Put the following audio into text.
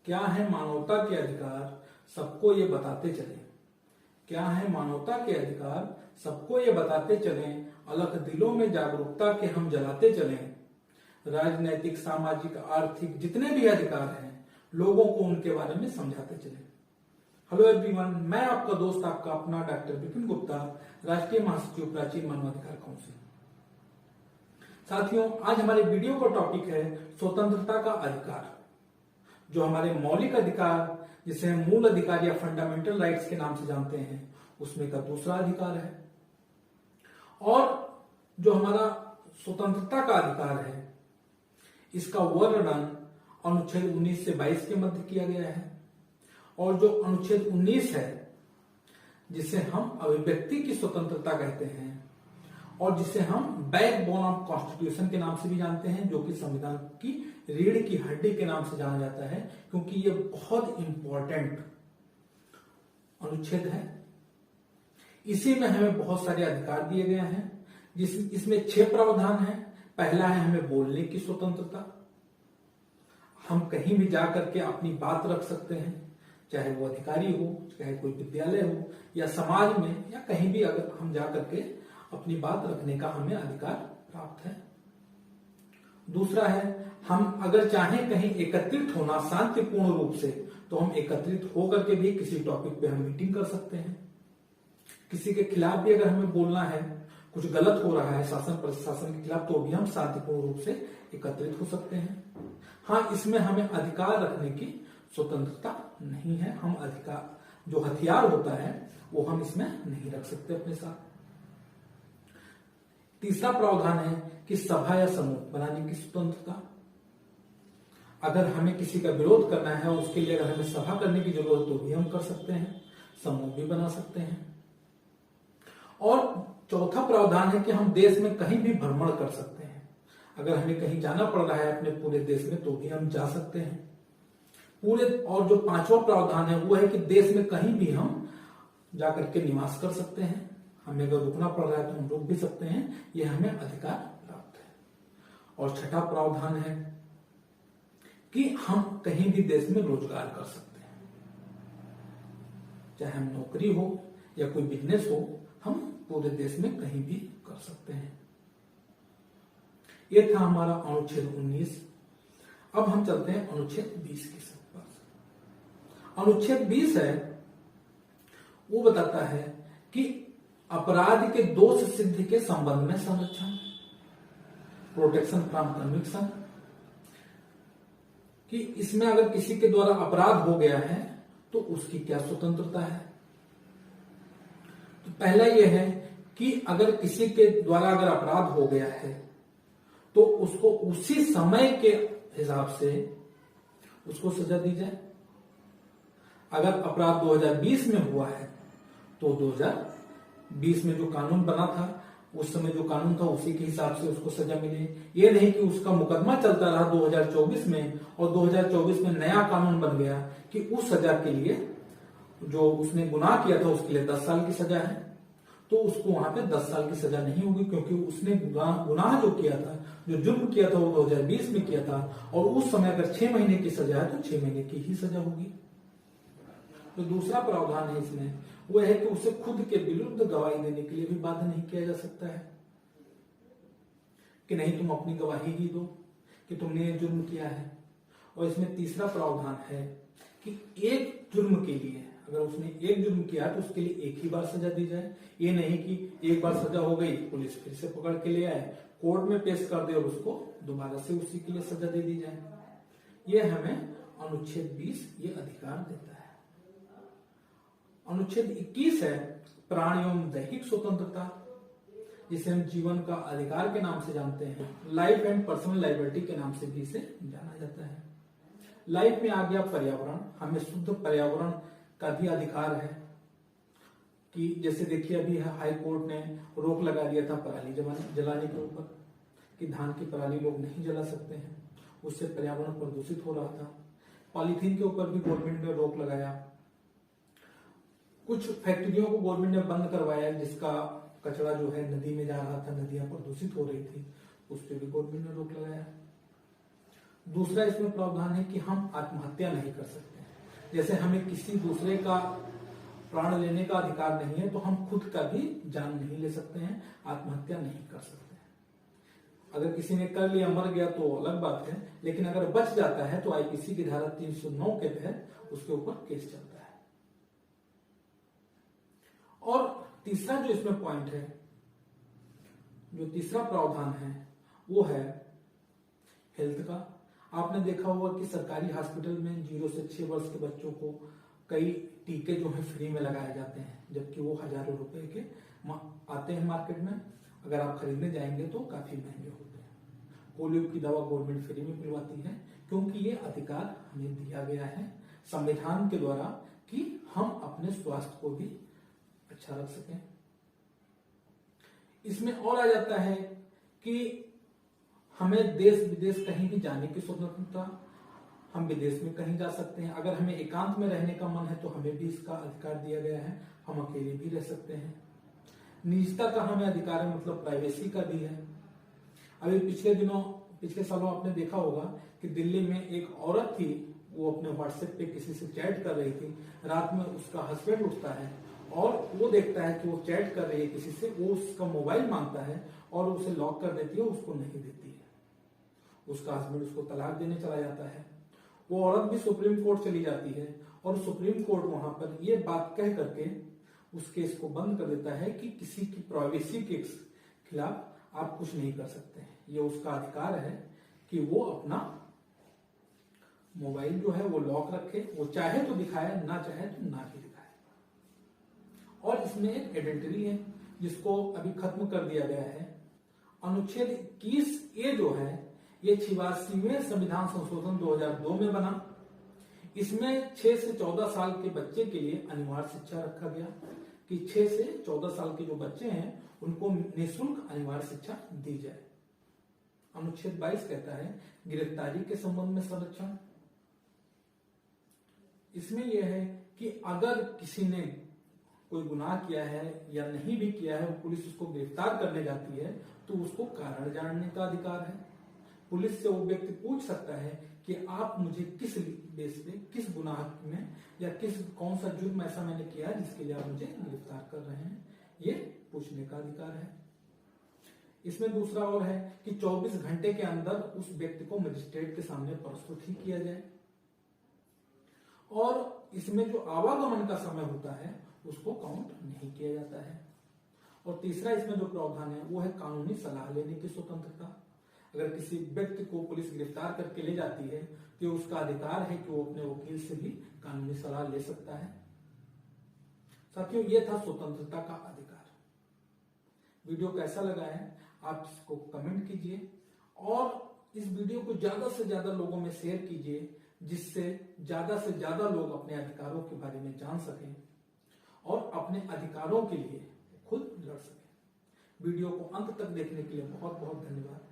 क्या है मानवता के अधिकार, सबको ये बताते चलें। क्या है मानवता के अधिकार, सबको ये बताते चलें। अलख दिलों में जागरूकता के हम जलाते चलें। राजनैतिक, सामाजिक, आर्थिक जितने भी अधिकार हैं, लोगों को उनके बारे में समझाते चलें। हेलो एवरीवन, मैं आपका दोस्त, आपका अपना डॉक्टर विपिन गुप्ता, राष्ट्रीय महासचिव प्राचीन मानवाधिकार काउंसिल। साथियों, आज हमारे वीडियो का टॉपिक है स्वतंत्रता का अधिकार, जो हमारे मौलिक अधिकार, जिसे हम मूल अधिकार या फंडामेंटल राइट्स के नाम से जानते हैं, उसमें का दूसरा अधिकार है। और जो हमारा स्वतंत्रता का अधिकार है, इसका वर्णन अनुच्छेद 19 से 22 के मध्य किया गया है। और जो अनुच्छेद 19 है, जिसे हम अभिव्यक्ति की स्वतंत्रता कहते हैं और जिसे हम बैकबोन ऑफ कॉन्स्टिट्यूशन के नाम से भी जानते हैं, जो कि संविधान की रीढ़ की हड्डी के नाम से जाना जाता है, क्योंकि ये बहुत इंपॉर्टेंट अनुच्छेद है। इसी में हमें बहुत सारे अधिकार दिए गए हैं, इसमें 6 प्रावधान है। पहला है हमें बोलने की स्वतंत्रता। हम कहीं भी जाकर के अपनी बात रख सकते हैं, चाहे वो अधिकारी हो, चाहे कोई विद्यालय हो या समाज में या कहीं भी, अगर हम जाकर के अपनी बात रखने का हमें अधिकार प्राप्त है। दूसरा है, हम अगर चाहें कहीं एकत्रित होना शांतिपूर्ण रूप से, तो हम एकत्रित होकर के भी किसी टॉपिक पे हम मीटिंग कर सकते हैं। किसी के खिलाफ भी अगर हमें बोलना है, कुछ गलत हो रहा है शासन प्रशासन के खिलाफ, तो भी हम शांतिपूर्ण रूप से एकत्रित हो सकते हैं। हाँ, इसमें हमें अधिकार रखने की स्वतंत्रता नहीं है। हम अधिकार, जो हथियार होता है, वो हम इसमें नहीं रख सकते अपने साथ। तीसरा प्रावधान है कि सभा या समूह बनाने की स्वतंत्रता। अगर हमें किसी का विरोध करना है, उसके लिए अगर हमें सभा करने की जरूरत, तो भी हम कर सकते हैं, समूह भी बना सकते हैं। और चौथा प्रावधान है कि हम देश में कहीं भी भ्रमण कर सकते हैं। अगर हमें कहीं जाना पड़ रहा है अपने पूरे देश में, तो भी हम जा सकते हैं पूरे। और जो 5वां प्रावधान है, वो है कि देश में कहीं भी हम जाकर के निवास कर सकते हैं। हमें अगर रुकना पड़ रहा है तो हम रुक भी सकते हैं, यह हमें अधिकार प्राप्त है। और 6ठा प्रावधान है कि हम कहीं भी देश में रोजगार कर सकते हैं, चाहे हम नौकरी हो या कोई बिजनेस हो, हम पूरे देश में कहीं भी कर सकते हैं। यह था हमारा अनुच्छेद 19। अब हम चलते हैं अनुच्छेद 20 के पास। अनुच्छेद 20 है, वो बताता है कि अपराध के दोष सिद्धि के संबंध में संरक्षण, प्रोटेक्शन फ्रॉम कन्विक्शन, कि इसमें अगर किसी के द्वारा अपराध हो गया है तो उसकी क्या स्वतंत्रता है। तो पहला यह है कि अगर किसी के द्वारा अगर अपराध हो गया है, तो उसको उसी समय के हिसाब से उसको सजा दी जाए। अगर अपराध 2020 में हुआ है, तो 2020 में जो कानून बना था, उस समय जो कानून था, उसी के हिसाब से उसको सजा मिले। ये नहीं कि उसका मुकदमा चलता रहा 2024 में, और 2024 में नया कानून बन गया कि उस सजा के लिए, जो उसने गुनाह किया था, उसके लिए 10 साल की सजा है, तो उसको वहां पे 10 साल की सजा नहीं होगी, क्योंकि उसने गुनाह जो किया था, जो जुर्म किया था, वो 2020 में किया था। और उस समय अगर 6 महीने की सजा है, तो 6 महीने की ही सजा होगी। तो दूसरा प्रावधान है इसमें, वो है कि उसे खुद के विरुद्ध गवाही देने के लिए भी बाध्य नहीं किया जा सकता है, कि नहीं तुम अपनी गवाही ही दो कि तुमने ये जुर्म किया है। और इसमें तीसरा प्रावधान है कि एक जुर्म के लिए, अगर उसने एक जुर्म किया तो उसके लिए एक ही बार सजा दी जाए। ये नहीं कि एक बार सजा हो गई, पुलिस फिर से पकड़ के ले आए, कोर्ट में पेश कर दे और उसको दोबारा से उसी के लिए सजा दे दी जाए। ये हमें अनुच्छेद 20 ये अधिकार देता है। अनुच्छेद 21 है प्राण एवं दैहिक स्वतंत्रता, जिसे हम जीवन का अधिकार के नाम से जानते हैं, लाइफ एंड पर्सनल लाइबिलिटी के नाम से भी इसे जाना जाता है। लाइफ में आ गया पर्यावरण, हमें शुद्ध पर्यावरण का भी अधिकार है। कि जैसे देखिए, अभी हाई कोर्ट ने रोक लगा दिया था पराली जलाने के ऊपर, कि धान की पराली लोग नहीं जला सकते हैं, उससे पर्यावरण प्रदूषित हो रहा था। पॉलीथीन के ऊपर भी गवर्नमेंट ने रोक लगाया। कुछ फैक्ट्रियों को गवर्नमेंट ने बंद करवाया, जिसका कचरा जो है नदी में जा रहा था, नदियां प्रदूषित हो रही थी, उस पर भी गवर्नमेंट ने रोक लगाया। दूसरा इसमें प्रावधान है कि हम आत्महत्या नहीं कर सकते। जैसे हमें किसी दूसरे का प्राण लेने का अधिकार नहीं है, तो हम खुद का भी जान नहीं ले सकते हैं, आत्महत्या नहीं कर सकते हैं। अगर किसी ने कर लिया, मर गया तो अलग बात है, लेकिन अगर बच जाता है तो आईपीसी की धारा 309 के तहत उसके ऊपर केस चलता है। और तीसरा जो इसमें पॉइंट है, जो तीसरा प्रावधान है, वो है हेल्थ का। आपने देखा होगा कि सरकारी हॉस्पिटल में 0 से 6 वर्ष के बच्चों को कई टीके जो है फ्री में लगाए जाते हैं, जबकि वो हजारों रुपए के आते हैं मार्केट में। अगर आप खरीदने जाएंगे तो काफी महंगे होते हैं। पोलियो की दवा गवर्नमेंट फ्री में पिलवाती है, क्योंकि ये अधिकार हमें दिया गया है संविधान के द्वारा कि हम अपने स्वास्थ्य को भी अच्छा रख सकें। इसमें और आ जाता है कि हमें देश विदेश कहीं भी जाने की स्वतंत्रता, हम विदेश में कहीं जा सकते हैं। अगर हमें एकांत में रहने का मन है तो हमें भी इसका अधिकार दिया गया है, हम अकेले भी रह सकते हैं। निजता का हमें अधिकार है, मतलब प्राइवेसी का भी है। अभी पिछले सालों आपने देखा होगा कि दिल्ली में एक औरत थी, वो अपने व्हाट्सएप पे किसी से चैट कर रही थी। रात में उसका हस्बैंड उठता है और वो देखता है कि वो चैट कर रही है किसी से, वो उसका मोबाइल मांगता है और उसे लॉक कर देती है, उसको नहीं देती है। उसका हस्बैंड उसको तलाक देने चला जाता है। वो औरत भी सुप्रीम कोर्ट चली जाती है और सुप्रीम कोर्ट वहां पर ये बात कह करके उस केस को बंद कर देता है कि किसी की प्राइवेसी के खिलाफ आप कुछ नहीं कर सकते हैं। ये उसका अधिकार है कि वो अपना मोबाइल जो है वो लॉक रखे, वो चाहे तो दिखाए, ना चाहे तो ना ही दिखाए। और इसमें एक एडेंटरी है जिसको अभी खत्म कर दिया गया है। अनुच्छेद 21A जो है ये 86वें संविधान संशोधन 2002 में बना। इसमें 6 से 14 साल के बच्चे के लिए अनिवार्य शिक्षा रखा गया कि 6 से 14 साल के जो बच्चे हैं उनको निःशुल्क अनिवार्य शिक्षा दी जाए। अनुच्छेद 22 कहता है गिरफ्तारी के संबंध में संरक्षण। इसमें यह है कि अगर किसी ने कोई गुनाह किया है या नहीं भी किया है, पुलिस उसको गिरफ्तार करने जाती है तो उसको कारण जानने का अधिकार है। पुलिस से वो व्यक्ति पूछ सकता है कि आप मुझे किस बेस पे, किस गुनाह में या कौन सा जुर्म ऐसा मैंने किया जिसके लिए आप मुझे गिरफ्तार कर रहे हैं, ये पूछने का अधिकार है। इसमें दूसरा और है कि 24 घंटे के अंदर उस व्यक्ति को मजिस्ट्रेट के सामने प्रस्तुत ही किया जाए। और इसमें जो आवागमन का समय होता है उसको काउंट नहीं किया जाता है। और तीसरा इसमें जो प्रावधान है वो है कानूनी सलाह लेने की स्वतंत्रता। अगर किसी व्यक्ति को पुलिस गिरफ्तार करके ले जाती है तो उसका अधिकार है कि वो अपने वकील से भी कानूनी सलाह ले सकता है। साथियों, ये था स्वतंत्रता का अधिकार। वीडियो कैसा लगा है आप इसको कमेंट कीजिए और इस वीडियो को ज्यादा से ज्यादा लोगों में शेयर कीजिए, जिससे ज्यादा से ज्यादा लोग अपने अधिकारों के बारे में जान सकें और अपने अधिकारों के लिए खुद लड़ सकें। वीडियो को अंत तक देखने के लिए बहुत बहुत धन्यवाद।